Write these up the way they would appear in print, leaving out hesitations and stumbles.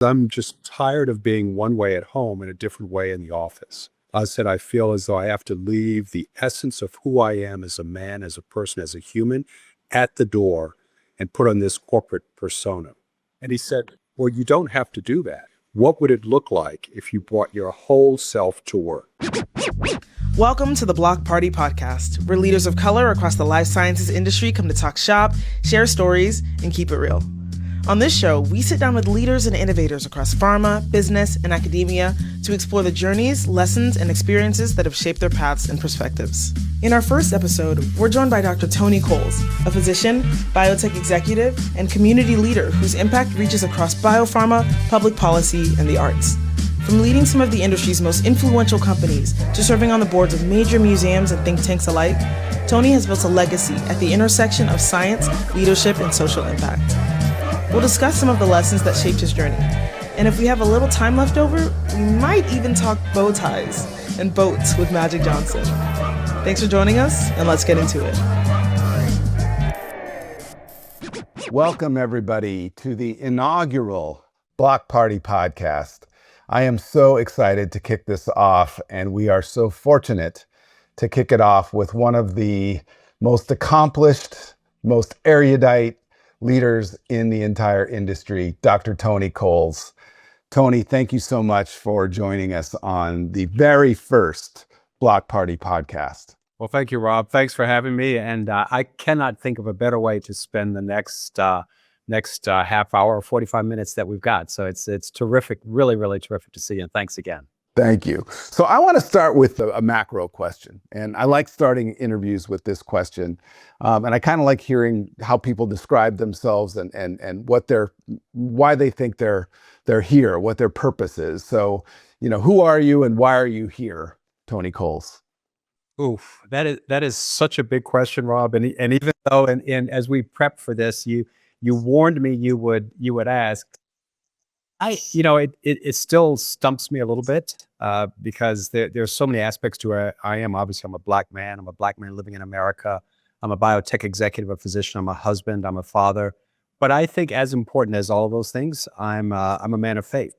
I'm just tired of being one way at home and a different way in the office. I said, I feel as though I have to leave the essence of who I am as a man, as a person, as a human at the door and put on this corporate persona. And he said, well, you don't have to do that. What would it look like if you brought your whole self to work? Welcome to the BLOC Party podcast, where leaders of color across the life sciences industry come to talk shop, share stories, and keep it real. On this show, we sit down with leaders and innovators across pharma, business, and academia to explore the journeys, lessons, and experiences that have shaped their paths and perspectives. In our first episode, we're joined by Dr. Tony Coles, a physician, biotech executive, and community leader whose impact reaches across biopharma, public policy, and the arts. From leading some of the industry's most influential companies to serving on the boards of major museums and think tanks alike, Tony has built a legacy at the intersection of science, leadership, and social impact. We'll discuss some of the lessons that shaped his journey. And if we have a little time left over, we might even talk bow ties and boats with Magic Johnson. Thanks for joining us, and let's get into it. Welcome, everybody, to the inaugural BLOC Party podcast. I am so excited to kick this off, and we are so fortunate to kick it off with one of the most accomplished, most erudite leaders in the entire industry, Dr. Tony Coles. Tony, thank you so much for joining us on the very first BLOC Party podcast. Well, thank you, Rob. Thanks for having me. And I cannot think of a better way to spend the next half hour or 45 minutes that we've got. So it's terrific, really, really terrific to see you. And thanks again. Thank you. So I want to start with a macro question. And I like starting interviews with this question. And I kind of like hearing how people describe themselves and why they think they're here, what their purpose is. So, who are you and why are you here, Tony Coles? Oof, that is such a big question, Rob. And even though, and as we prepped for this, you warned me you would ask. It still stumps me a little bit because there's so many aspects to it. I am obviously, I'm a black man. I'm a black man living in America. I'm a biotech executive, a physician. I'm a husband. I'm a father. But I think as important as all of those things, I'm a man of faith,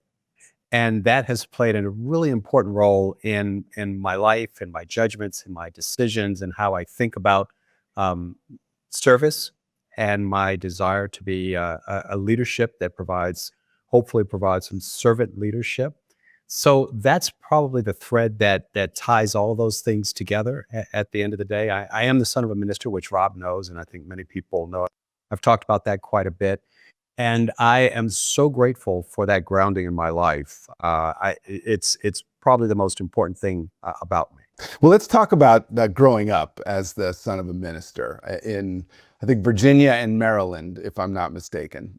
and that has played a really important role in my life, in my judgments, in my decisions, and how I think about service and my desire to be a leadership that hopefully provides some servant leadership. So that's probably the thread that ties all those things together at the end of the day. I am the son of a minister, which Rob knows, and I think many people know. I've talked about that quite a bit. And I am so grateful for that grounding in my life. It's probably the most important thing about me. Well, let's talk about growing up as the son of a minister in, I think, Virginia and Maryland, if I'm not mistaken.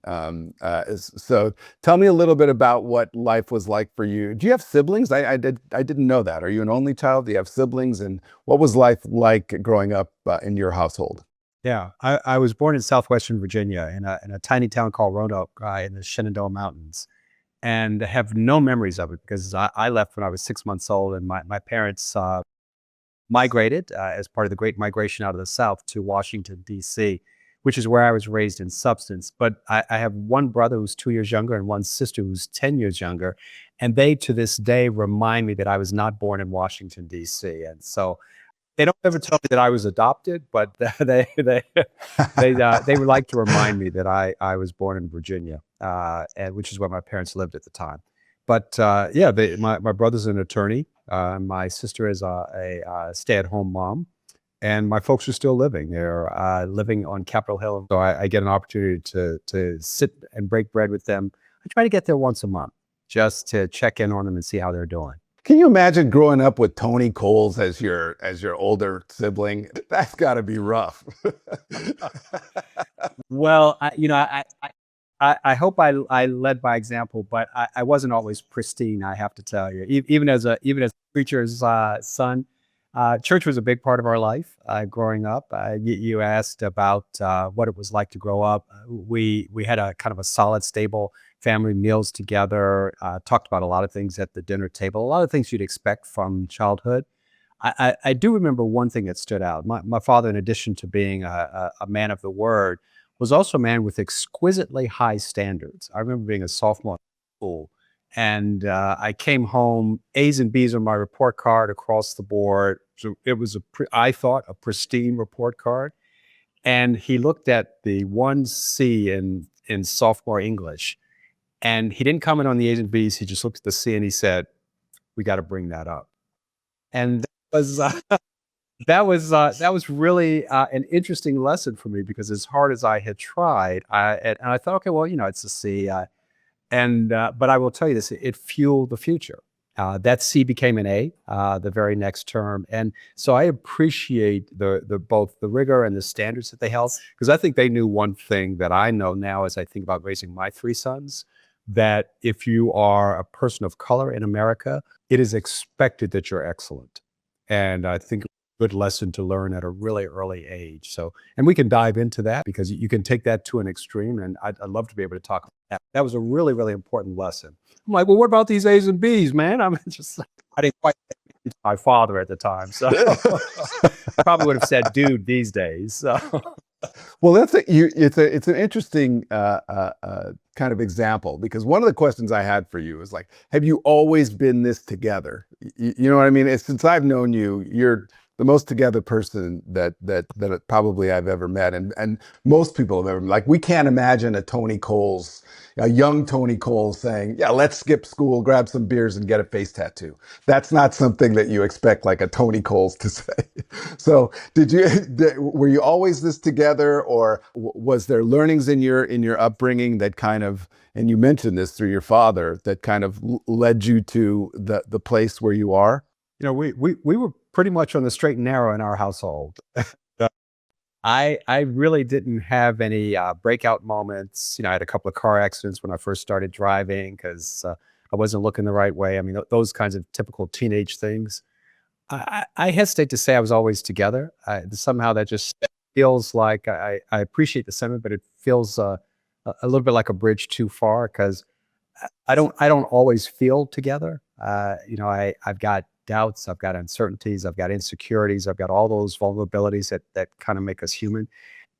So tell me a little bit about what life was like for you. Do you have siblings? I didn't know that. Are you an only child? Do you have siblings? And what was life like growing up in your household? Yeah, I was born in southwestern Virginia in a tiny town called Roanoke in the Shenandoah Mountains, and have no memories of it because I left when I was 6 months old, and my parents migrated as part of the Great Migration out of the South to Washington, D.C., which is where I was raised in substance. But I have one brother who's 2 years younger and one sister who's 10 years younger, and they to this day remind me that I was not born in Washington, D.C., and so they don't ever tell me that I was adopted, but they would like to remind me that I was born in Virginia, and which is where my parents lived at the time. But my brother's an attorney. My sister is a stay-at-home mom, and my folks are still living. They're living on Capitol Hill, so I get an opportunity to sit and break bread with them. I try to get there once a month just to check in on them and see how they're doing. Can you imagine growing up with Tony Coles as your older sibling? That's got to be rough. Well, I hope I led by example, but I wasn't always pristine. I have to tell you, even as a preacher's son, church was a big part of our life growing up. You asked about what it was like to grow up. We had a kind of a solid, stable family, meals together, talked about a lot of things at the dinner table, a lot of things you'd expect from childhood. I do remember one thing that stood out. My father, in addition to being a man of the word, was also a man with exquisitely high standards. I remember being a sophomore school. And I came home, A's and B's on my report card across the board. So it was I thought, a pristine report card. And he looked at the 1C in sophomore English, and he didn't comment on the A's and B's. He just looked at the C and he said, "We got to bring that up." And that was really an interesting lesson for me, because as hard as I had tried, and I thought, okay, well, it's a C. But I will tell you this: it fueled the future. That C became an A the very next term, and so I appreciate the both the rigor and the standards that they held, because I think they knew one thing that I know now as I think about raising my three sons, that if you are a person of color in America, it is expected that you're excellent, and I think good lesson to learn at a really early age. So, and we can dive into that, because you can take that to an extreme, and I'd love to be able to talk about that. That was a really, really important lesson. I'm like, well, what about these A's and B's, man? I'm just, I didn't quite think my father at the time, so I probably would have said dude these days. So. Well, it's an interesting kind of example, because one of the questions I had for you is like, have you always been this together? You know what I mean? Since I've known you, you're the most together person that probably I've ever met, and most people have ever met. Like, we can't imagine a young Tony Coles saying, "Yeah, let's skip school, grab some beers, and get a face tattoo." That's not something that you expect like a Tony Coles to say. So, were you always this together, or was there learnings in your upbringing that kind of, and you mentioned this through your father, that kind of led you to the place where you are? We were pretty much on the straight and narrow in our household. I really didn't have any breakout moments. I had a couple of car accidents when I first started driving, because I wasn't looking the right way. I mean, those kinds of typical teenage things. I hesitate to say I was always together. Somehow that just feels like, I appreciate the sentiment, but it feels a little bit like a bridge too far, because I don't always feel together. I've got doubts, I've got uncertainties, I've got insecurities, I've got all those vulnerabilities that kind of make us human.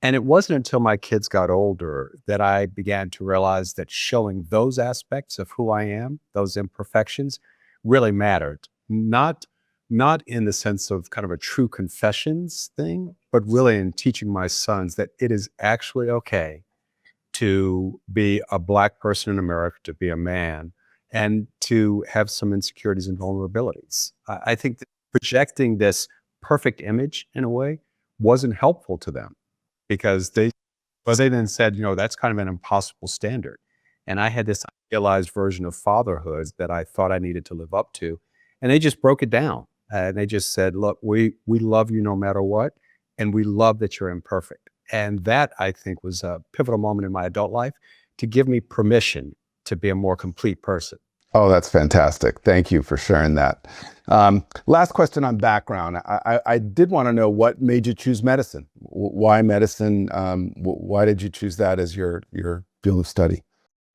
And it wasn't until my kids got older that I began to realize that showing those aspects of who I am, those imperfections, really mattered. Not in the sense of kind of a true confessions thing, but really in teaching my sons that it is actually okay to be a Black person in America, to be a man, and to have some insecurities and vulnerabilities. I think that projecting this perfect image in a way wasn't helpful to them, because they then said, that's kind of an impossible standard. And I had this idealized version of fatherhood that I thought I needed to live up to. And they just broke it down. And they just said, look, we love you no matter what, and we love that you're imperfect. And that, I think, was a pivotal moment in my adult life to give me permission to be a more complete person. Oh, that's fantastic. Thank you for sharing that. Last question on background. I did want to know, what made you choose medicine? Why medicine? Why did you choose that as your field of study?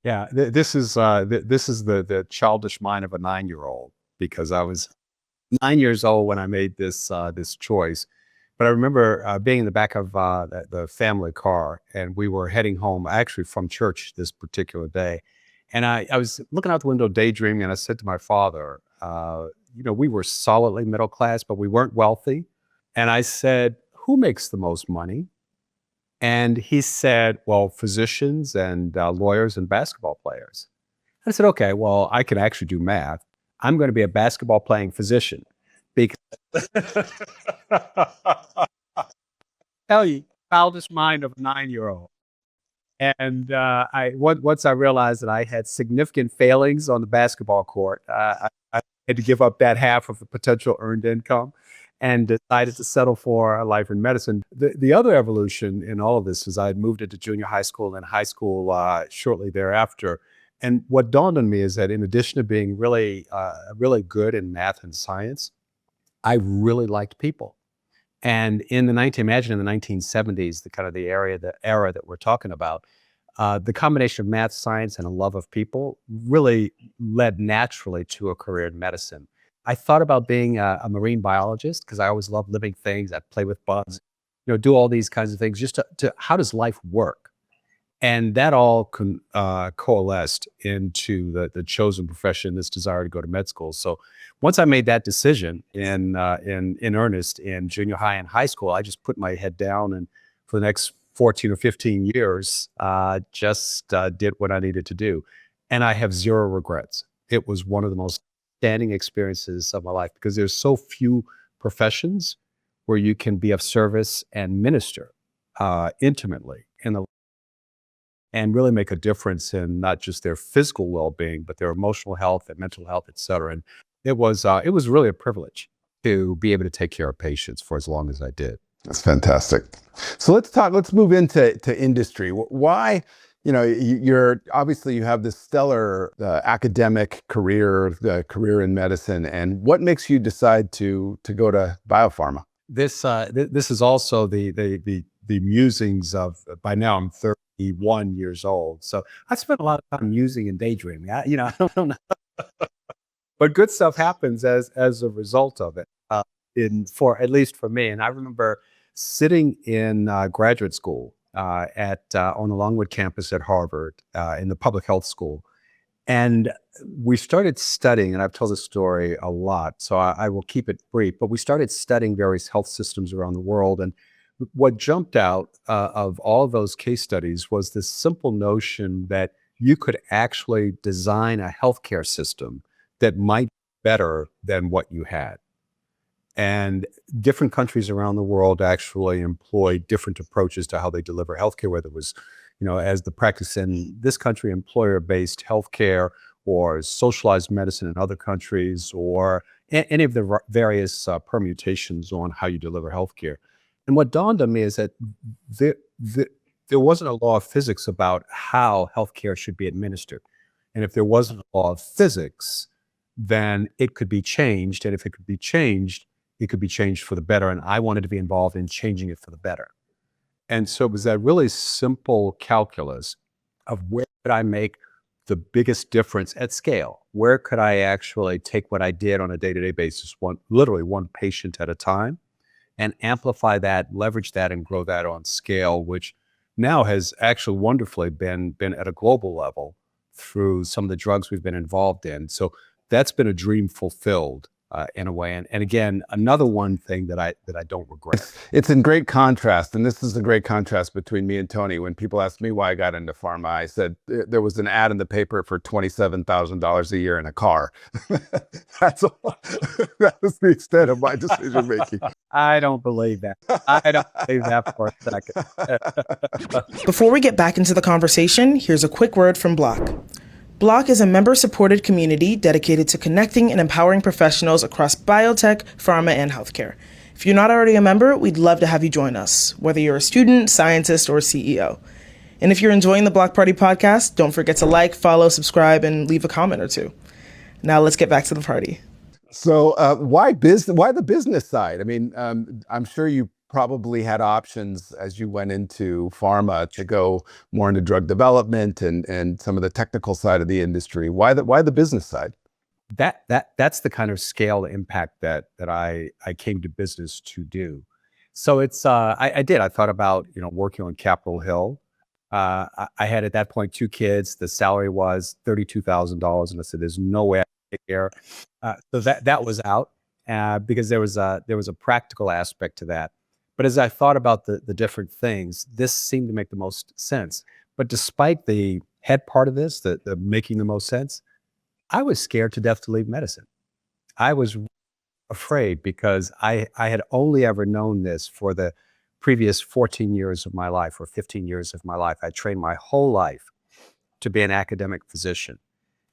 Yeah, this is the childish mind of a 9-year-old, because I was 9 years old when I made this choice. But I remember being in the back of the family car, and we were heading home, actually from church this particular day. And I was looking out the window daydreaming, and I said to my father, we were solidly middle class, but we weren't wealthy. And I said, who makes the most money? And he said, well, physicians and lawyers and basketball players. I said, okay, well, I can actually do math. I'm going to be a basketball playing physician, because tell you, childish mind of a 9-year-old. And once I realized that I had significant failings on the basketball court, I had to give up that half of the potential earned income, and decided to settle for a life in medicine. The other evolution in all of this is I had moved into junior high school and high school shortly thereafter. And what dawned on me is that in addition to being really good in math and science, I really liked people. And imagine in the 1970s, the era that we're talking about, the combination of math, science, and a love of people really led naturally to a career in medicine. I thought about being a marine biologist, because I always loved living things. I'd play with bugs, do all these kinds of things, just to how does life work? And that all coalesced into the chosen profession, this desire to go to med school. So once I made that decision in earnest in junior high and high school, I just put my head down and for the next 14 or 15 years, just did what I needed to do. And I have zero regrets. It was one of the most standing experiences of my life because there's so few professions where you can be of service and minister intimately in the and really make a difference in not just their physical well-being, but their emotional health and mental health, et cetera. And it was really a privilege to be able to take care of patients for as long as I did. That's fantastic. So let's move into industry. Why, you're obviously you have this stellar academic career, the career in medicine, and what makes you decide to go to biopharma? This is also the musings of, by now I'm 31 years old. So I spent a lot of time musing and daydreaming. I don't know. But good stuff happens as a result of it, at least for me. And I remember sitting in graduate school on the Longwood campus at Harvard in the public health school. And we started studying, and I've told this story a lot, so I will keep it brief, but we started studying various health systems around the world. And what jumped out of all of those case studies was this simple notion that you could actually design a healthcare system that might be better than what you had. And different countries around the world actually employ different approaches to how they deliver healthcare, whether it was, as the practice in this country, employer-based healthcare, or socialized medicine in other countries, or any of the various permutations on how you deliver healthcare. And what dawned on me is that there wasn't a law of physics about how healthcare should be administered. And if there wasn't a law of physics, then it could be changed. And if it could be changed, it could be changed for the better. And I wanted to be involved in changing it for the better. And so it was that really simple calculus of where could I make the biggest difference at scale? Where could I actually take what I did on a day-to-day basis, literally one patient at a time, and amplify that, leverage that, and grow that on scale, which now has actually wonderfully been at a global level through some of the drugs we've been involved in. So that's been a dream fulfilled in a way. And again, another one thing that I don't regret. It's in great contrast, and this is a great contrast between me and Tony. When people ask me why I got into pharma, I said there was an ad in the paper for $27,000 a year in a car. That's all. That was the extent of my decision making. I don't believe that. I don't believe that for a second. Before we get back into the conversation, here's a quick word from BLOC. BLOC is a member-supported community dedicated to connecting and empowering professionals across biotech, pharma, and healthcare. If you're not already a member, we'd love to have you join us, whether you're a student, scientist, or CEO. And if you're enjoying the BLOC Party podcast, don't forget to like, follow, subscribe, and leave a comment or two. Now let's get back to the party. So why the business side? I mean, I'm sure you probably had options as you went into pharma to go more into drug development and some of the technical side of the industry. Why the business side? That's the kind of scale impact that I came to business to do. So it's I thought about working on Capitol Hill. I had at that point 2 kids. The salary was $32,000, and I said, "There's no way I can take care." So that was out because there was a practical aspect to that. But as I thought about the different things, this seemed to make the most sense. But despite the head part of this, the making the most sense, I was scared to death to leave medicine. I was afraid because I had only ever known this for the previous 14 years of my life or 15 years of my life. I trained my whole life to be an academic physician.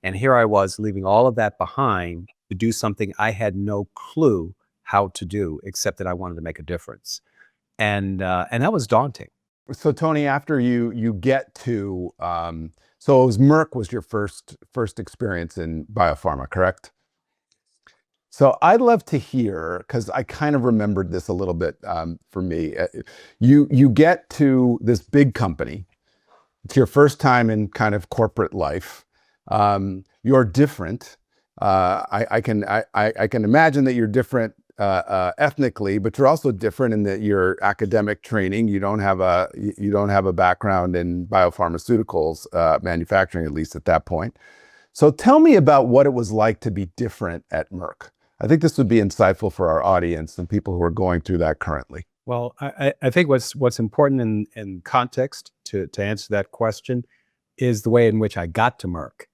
And here I was leaving all of that behind to do something I had no clue how to do, except that I wanted to make a difference. And that was daunting. So Tony, after you get to, so it was Merck was your first experience in biopharma, correct? So I'd love to hear, because I kind of remembered this a little bit for me. You get to this big company. It's your first time in kind of corporate life. You're different. I can imagine that you're different ethnically, but you're also different in that your academic training. You don't have a background in biopharmaceuticals manufacturing, at least at that point. So tell me about what it was like to be different at Merck. I think this would be insightful for our audience and people who are going through that currently. Well, I think what's important in context to answer that question is the way in which I got to Merck.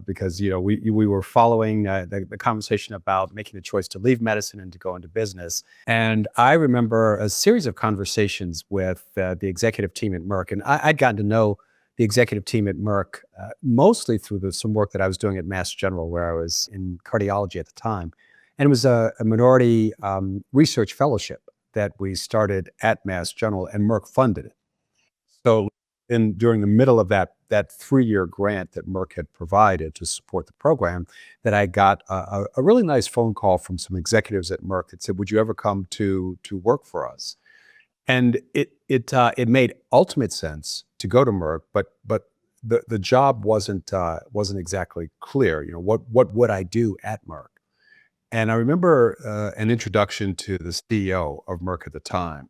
Because we were following the conversation about making the choice to leave medicine and to go into business. And I remember a series of conversations with the executive team at Merck. And I'd gotten to know the executive team at Merck mostly through some work that I was doing at Mass General, where I was in cardiology at the time. And it was a minority research fellowship that we started at Mass General, and Merck funded it. So during the middle of that 3-year grant that Merck had provided to support the program, that I got a really nice phone call from some executives at Merck that said, "Would you ever come to work for us?" And it made ultimate sense to go to Merck, but the job wasn't exactly clear. What would I do at Merck? And I remember an introduction to the CEO of Merck at the time,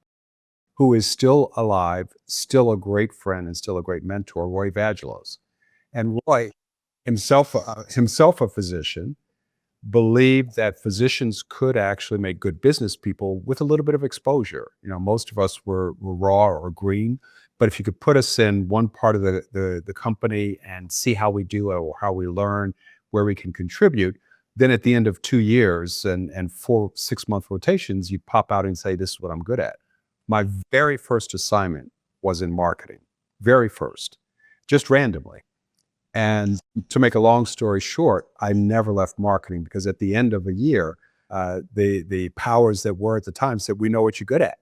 who is still alive, still a great friend, and still a great mentor, Roy Vagelos. And Roy, himself a physician, believed that physicians could actually make good business people with a little bit of exposure. Most of us were raw or green, but if you could put us in one part of the company and see how we do or how we learn, where we can contribute, then at the end of 2 years and 4 6-month rotations, you'd pop out and say, "This is what I'm good at." My very first assignment was in marketing, very first, just randomly. And to make a long story short, I never left marketing because at the end of a year, the powers that were at the time said, "We know what you're good at."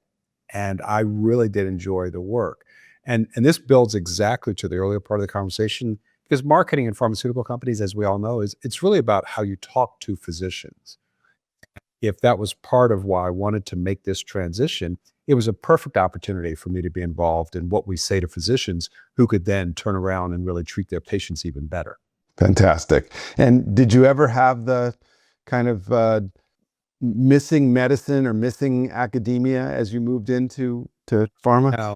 And I really did enjoy the work. And this builds exactly to the earlier part of the conversation, because marketing in pharmaceutical companies, as we all know, it's really about how you talk to physicians. If that was part of why I wanted to make this transition, it was a perfect opportunity for me to be involved in what we say to physicians who could then turn around and really treat their patients even better. Fantastic. And did you ever have the kind of missing medicine or missing academia as you moved into pharma? No,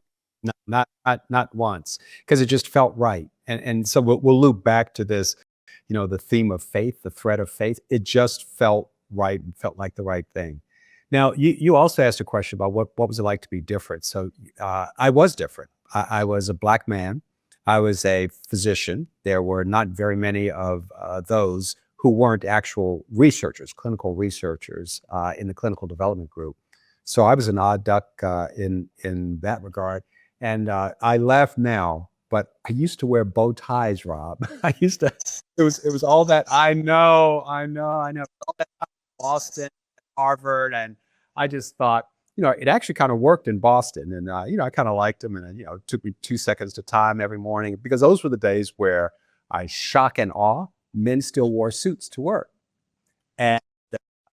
not once, because it just felt right. And so we'll loop back to this, the theme of faith, the thread of faith. It just felt right and felt like the right thing. Now, you also asked a question about what was it like to be different. So I was different. I was a Black man. I was a physician. There were not very many of those who weren't actual researchers, clinical researchers in the clinical development group. So I was an odd duck in that regard. And I laugh now, but I used to wear bow ties, Rob. It was all that. I know. All that Boston, Harvard, and I just thought, it actually kind of worked in Boston, and I kind of liked them, and it took me 2 seconds to time every morning, because those were the days where I shock and awe, men still wore suits to work,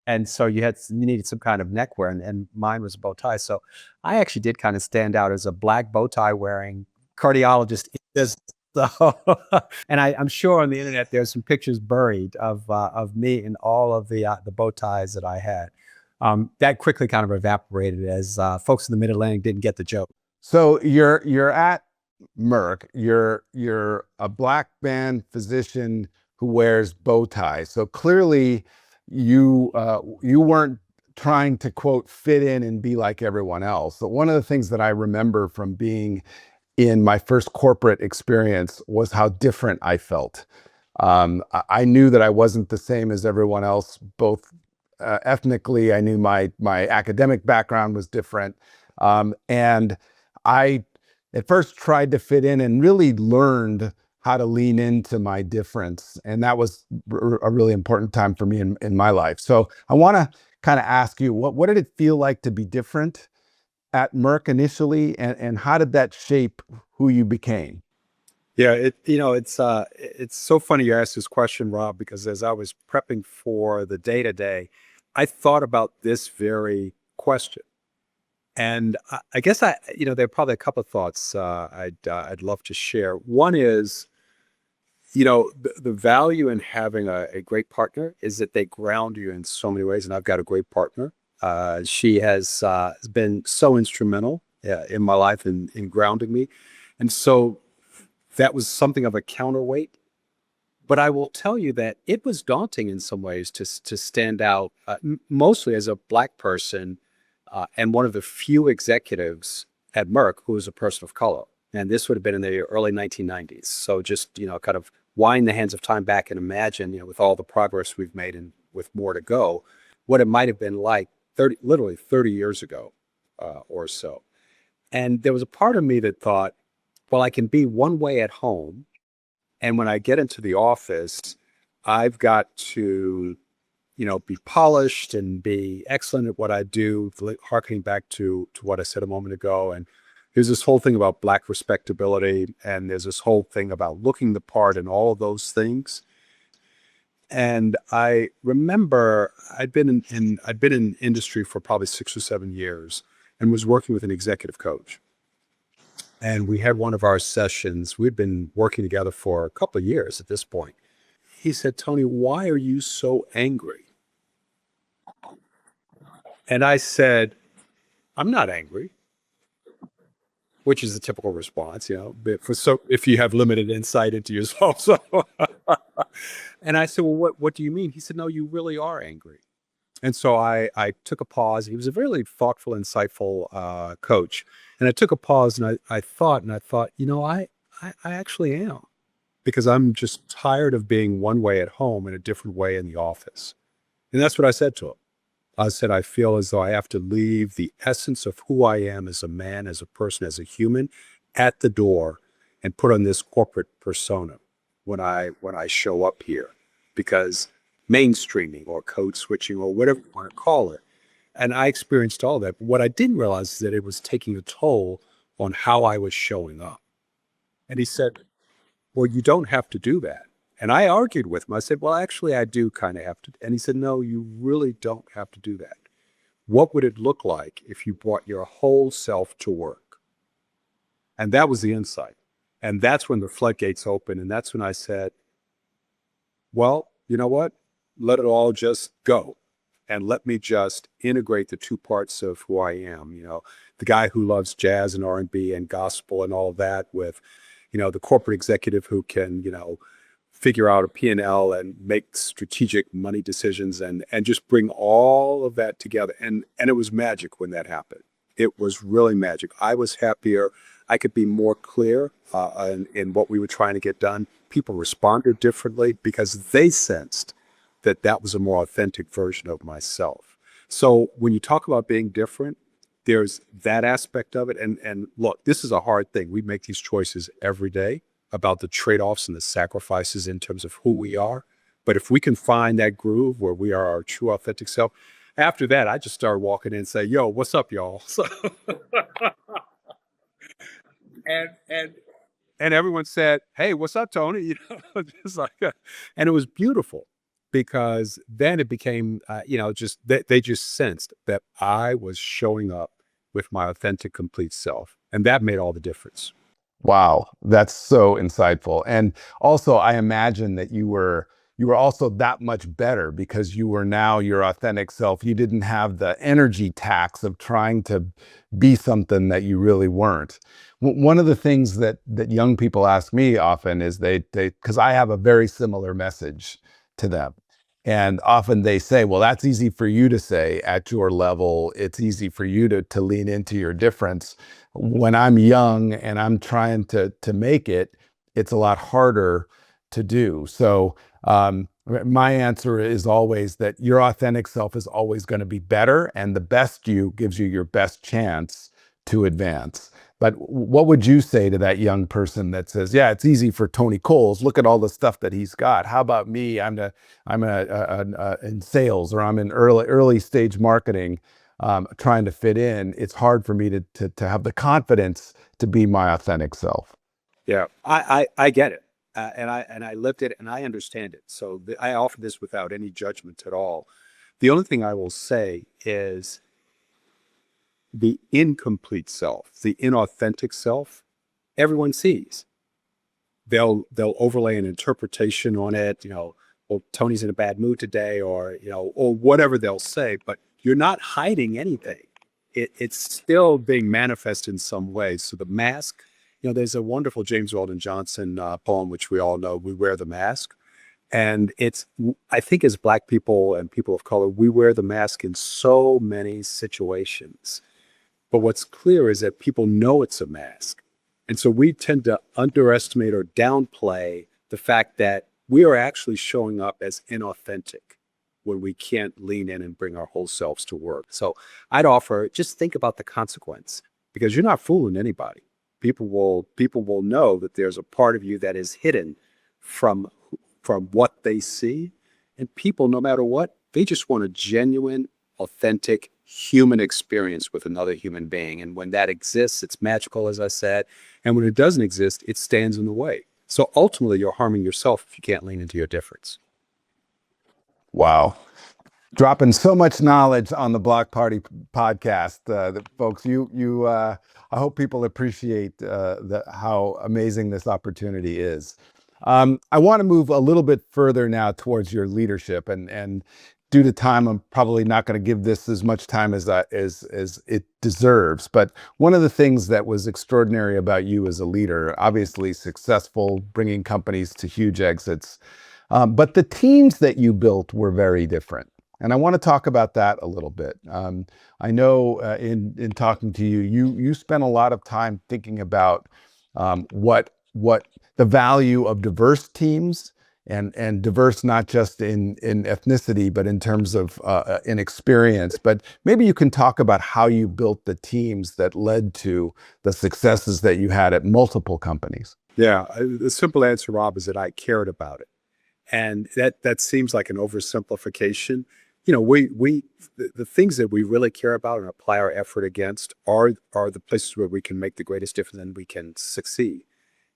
and so you needed some kind of neckwear, and mine was a bow tie. So I actually did kind of stand out as a Black bow tie wearing cardiologist in business. So, and I'm sure on the internet there's some pictures buried of me in all of the bow ties that I had. That quickly kind of evaporated as folks in the Mid-Atlantic didn't get the joke. So you're at Merck. You're a Black man physician who wears bow ties. So clearly, you weren't trying to, quote, fit in and be like everyone else. So one of the things that I remember from being in my first corporate experience was how different I felt. I knew that I wasn't the same as everyone else, both ethnically. I knew my academic background was different. And I at first tried to fit in and really learned how to lean into my difference. And that was a really important time for me in my life. So I want to kind of ask you, what did it feel like to be different at Merck initially, and how did that shape who you became? Yeah, it's so funny you asked this question, Rob, because as I was prepping for the day-to-day, I thought about this very question. And I guess there are probably a couple of thoughts I'd love to share. One is, the value in having a great partner is that they ground you in so many ways, and I've got a great partner. She has been so instrumental in my life in grounding me. And so that was something of a counterweight. But I will tell you that it was daunting in some ways to stand out, mostly as a Black person and one of the few executives at Merck who was a person of color. And this would have been in the early 1990s. So just, kind of wind the hands of time back and imagine, with all the progress we've made and with more to go, what it might have been like literally 30 years ago or so. And there was a part of me that thought, well, I can be one way at home. And when I get into the office, I've got to, be polished and be excellent at what I do, harkening back to what I said a moment ago. And there's this whole thing about Black respectability, and there's this whole thing about looking the part and all of those things. And I remember I'd been in industry for probably 6 or 7 years and was working with an executive coach. And we had one of our sessions. We'd been working together for a couple of years at this point. He said, "Tony, why are you so angry?" And I said, "I'm not angry," which is the typical response, but if you have limited insight into yourself. So, and I said, "Well, what do you mean?" He said, "No, you really are angry." And so I took a pause. He was a really thoughtful, insightful coach. And I took a pause and I thought, I actually am, because I'm just tired of being one way at home and a different way in the office. And that's what I said to him. I said, I feel as though I have to leave the essence of who I am as a man, as a person, as a human at the door and put on this corporate persona when I show up here, because mainstreaming or code switching or whatever you want to call it. And I experienced all that. But what I didn't realize is that it was taking a toll on how I was showing up. And he said, "Well, you don't have to do that." And I argued with him. I said, "Well, actually, I do kind of have to." And he said, "No, you really don't have to do that. What would it look like if you brought your whole self to work?" And that was the insight. And that's when the floodgates opened. And that's when I said, well, you know what? Let it all just go. And let me just integrate the two parts of who I am, the guy who loves jazz and R&B and gospel and all that, with, the corporate executive who can, figure out a P&L and make strategic money decisions and just bring all of that together. And it was magic when that happened. It was really magic. I was happier. I could be more clear in what we were trying to get done. People responded differently because they sensed that was a more authentic version of myself. So when you talk about being different, there's that aspect of it. And look, this is a hard thing. We make these choices every day about the trade-offs and the sacrifices in terms of who we are. But if we can find that groove where we are our true authentic self, after that, I just started walking in and say, "Yo, what's up, y'all?" So, and everyone said, "Hey, what's up, Tony?" Just like, and it was beautiful, because then it became, just they just sensed that I was showing up with my authentic, complete self, and that made all the difference. Wow, that's so insightful. And also, I imagine that you were also that much better because you were now your authentic self. You didn't have the energy tax of trying to be something that you really weren't. One of the things that young people ask me often is they because I have a very similar message to them. And often they say, "Well, that's easy for you to say at your level. It's easy for you to lean into your difference. When I'm young and I'm trying to make it, it's a lot harder to do." So my answer is always that your authentic self is always going to be better, and the best you gives you your best chance to advance. But what would you say to that young person that says, "Yeah, it's easy for Tony Coles. Look at all the stuff that he's got. How about me? I'm in sales, or I'm in early stage marketing, trying to fit in. It's hard for me to have the confidence to be my authentic self." Yeah, I get it, and I lived it, and I understand it. So I offer this without any judgment at all. The only thing I will say is the incomplete self, the inauthentic self, everyone sees. They'll overlay an interpretation on it. Well, Tony's in a bad mood today, or or whatever they'll say. But you're not hiding anything. It's still being manifest in some way. So the mask, there's a wonderful James Weldon Johnson poem, which we all know, We Wear the Mask. And I think as Black people and people of color, we wear the mask in so many situations. But what's clear is that people know it's a mask. And so we tend to underestimate or downplay the fact that we are actually showing up as inauthentic when we can't lean in and bring our whole selves to work. So I'd offer, just think about the consequence, because you're not fooling anybody. People will know that there's a part of you that is hidden from what they see. And people, no matter what, they just want a genuine, authentic human experience with another human being. And when that exists, it's magical, as I said. And when it doesn't exist, it stands in the way. So ultimately, you're harming yourself if you can't lean into your difference. Wow. Dropping so much knowledge on the BLOC Party podcast, folks. I hope people appreciate how amazing this opportunity is. I want to move a little bit further now towards your leadership, and due to time, I'm probably not going to give this as much time as it deserves. But one of the things that was extraordinary about you as a leader, obviously successful, bringing companies to huge exits, but the teams that you built were very different. And I want to talk about that a little bit. I know in talking to you, you spent a lot of time thinking about what the value of diverse teams, and diverse not just in ethnicity, but in terms of in experience. But maybe you can talk about how you built the teams that led to the successes that you had at multiple companies. Yeah, the simple answer, Rob, is that I cared about it. And that seems like an oversimplification. The things that we really care about and apply our effort against are the places where we can make the greatest difference and we can succeed.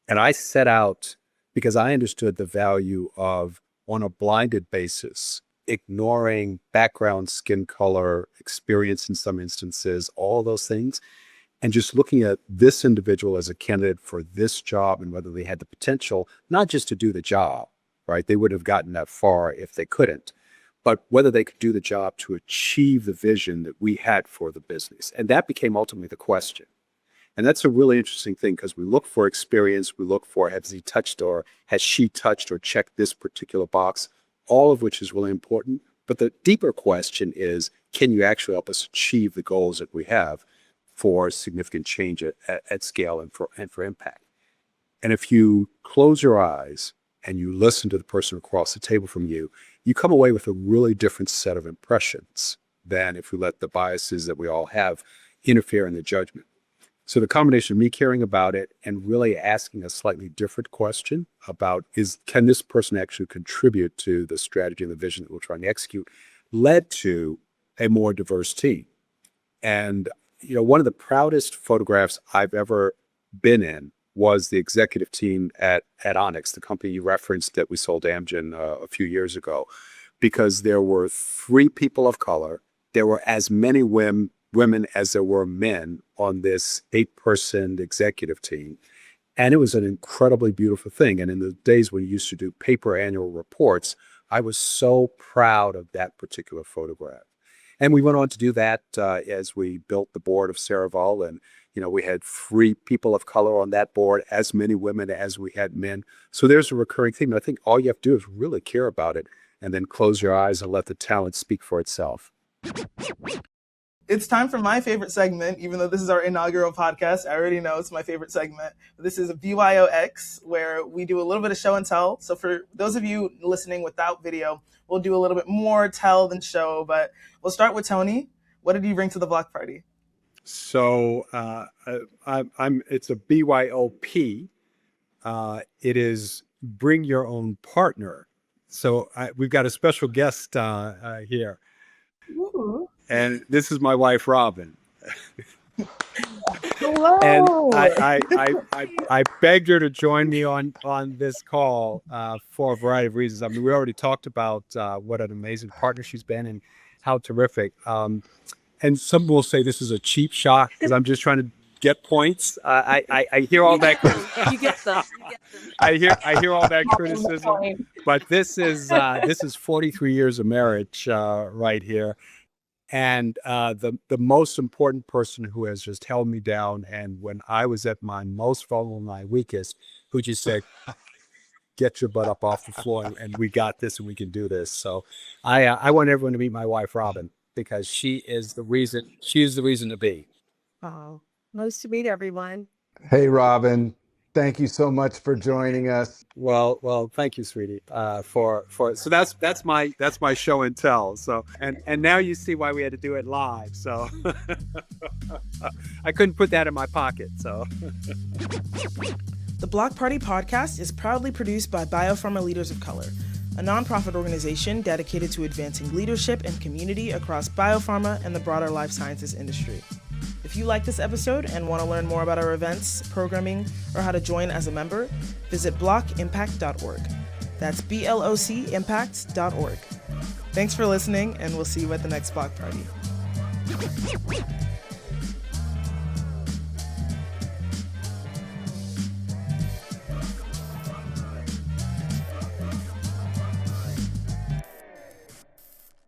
And I set out because I understood the value of, on a blinded basis, ignoring background, skin color, experience in some instances, all those things, and just looking at this individual as a candidate for this job and whether they had the potential, not just to do the job, right? They wouldn't have gotten that far if they couldn't, but whether they could do the job to achieve the vision that we had for the business. And that became ultimately the question. And that's a really interesting thing, because we look for experience, we look for, has he touched or has she touched or checked this particular box, all of which is really important. But the deeper question is, can you actually help us achieve the goals that we have for significant change at scale and for impact? And if you close your eyes and you listen to the person across the table from you, you come away with a really different set of impressions than if we let the biases that we all have interfere in the judgment. So the combination of me caring about it and really asking a slightly different question about can this person actually contribute to the strategy and the vision that we're trying to execute, led to a more diverse team. And one of the proudest photographs I've ever been in was the executive team at Onyx, the company you referenced that we sold to Amgen a few years ago, because there were 3 people of color. There were as many women as there were men on this 8-person executive team. And it was an incredibly beautiful thing. And in the days when you used to do paper annual reports, I was so proud of that particular photograph. And we went on to do that as we built the board of Cerevel. And, we had 3 people of color on that board, as many women as we had men. So there's a recurring theme. And I think all you have to do is really care about it and then close your eyes and let the talent speak for itself. It's time for my favorite segment, even though this is our inaugural podcast. I already know it's my favorite segment. This is a BYOX, where we do a little bit of show and tell. So for those of you listening without video, we'll do a little bit more tell than show. But we'll start with Tony. What did you bring to the BLOC Party? So it's a BYOP. It is bring your own partner. So we've got a special guest here. Ooh. And this is my wife, Robin. Hello. And I begged her to join me on this call for a variety of reasons. I mean, we already talked about what an amazing partner she's been and how terrific. And some will say this is a cheap shot because I'm just trying to get points. I hear all that. You get them. I hear all that criticism, but this is 43 years of marriage right here. And the most important person who has just held me down, and when I was at my most vulnerable, my weakest, who just said, "Get your butt up off the floor, and we got this, and we can do this." So, I want everyone to meet my wife, Robin, because she is the reason. She is the reason to be. Oh, nice to meet everyone. Hey, Robin. Thank you so much for joining us. Well, thank you, sweetie. For so that's my show and tell. So and now you see why we had to do it live. So I couldn't put that in my pocket. So The BLOC Party podcast is proudly produced by Biopharma Leaders of Color, a nonprofit organization dedicated to advancing leadership and community across biopharma and the broader life sciences industry. If you like this episode and want to learn more about our events, programming, or how to join as a member, visit blocimpact.org. That's BLOC impact.org. Thanks for listening, and we'll see you at the next BLOC Party.